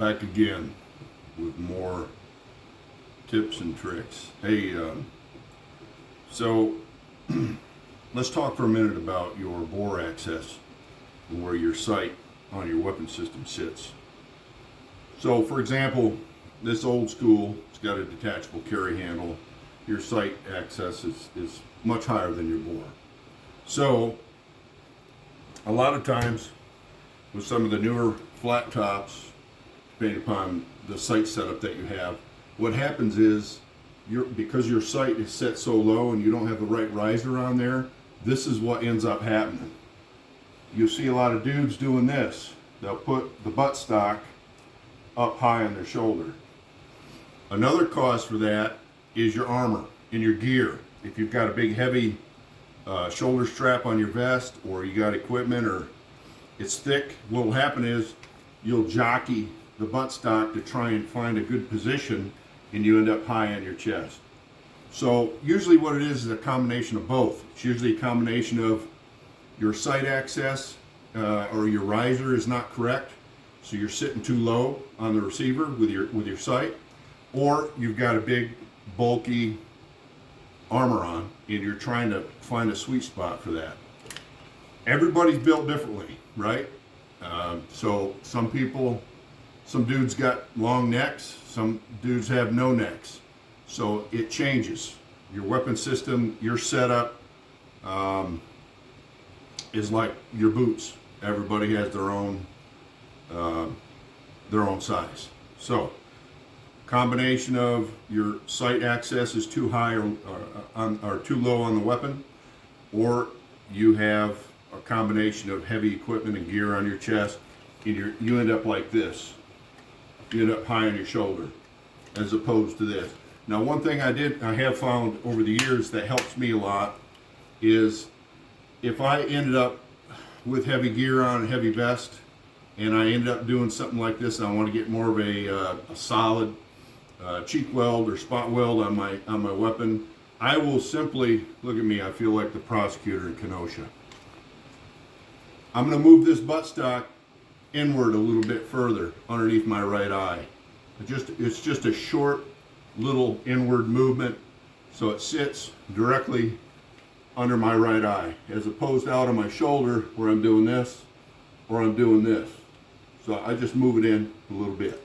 back again with more tips and tricks. Hey, so let's talk for a minute about your bore access and where your sight on your weapon system sits. So for example, this old school, it's got a detachable carry handle. Your sight access is much higher than your bore. So a lot of times with some of the newer flat tops, depending upon the sight setup that you have, what happens is because your sight is set so low and you don't have the right riser on there, this is what ends up happening. You see a lot of dudes doing this. They'll put the buttstock up high on their shoulder. Another cause for that is your armor and your gear. If you've got a big heavy shoulder strap on your vest, or you got equipment, or it's thick, what will happen is you'll jockey the buttstock to try and find a good position, and you end up high on your chest. So usually what it is a combination of both. It's usually a combination of your sight access or your riser is not correct, so you're sitting too low on the receiver with your sight, or you've got a big bulky armor on and you're trying to find a sweet spot for that. Everybody's built differently, right? So some dudes got long necks, some dudes have no necks. So it changes. Your weapon system, your setup is like your boots. Everybody has their own size. So combination of your sight access is too high or too low on the weapon, or you have a combination of heavy equipment and gear on your chest, and you end up like this. You end up high on your shoulder, as opposed to this. Now, one thing I have found over the years that helps me a lot is if I ended up with heavy gear on and heavy vest, and I ended up doing something like this, and I want to get more of a solid cheek weld or spot weld on my weapon, I will simply, look at me, I feel like the prosecutor in Kenosha. I'm going to move this buttstock inward a little bit further underneath my right eye. It's just a short little inward movement, so it sits directly under my right eye, as opposed to out on my shoulder where I'm doing this or I'm doing this. So I just move it in a little bit.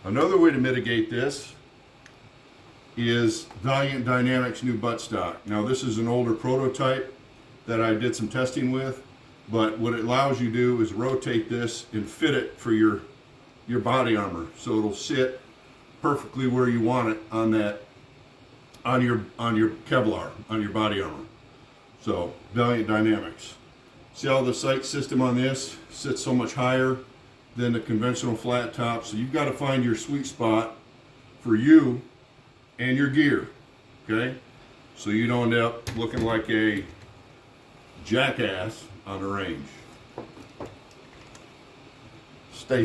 Another way to mitigate this is Valiant Dynamics new buttstock. Now this is an older prototype that I did some testing with, but what it allows you to do is rotate this and fit it for your body armor, so it'll sit perfectly where you want it on your Kevlar, on your body armor. So Valiant Dynamics. See how the sight system on this sits so much higher than the conventional flat top, so you've got to find your sweet spot for you and your gear, okay? So you don't end up looking like a jackass on the range. Stay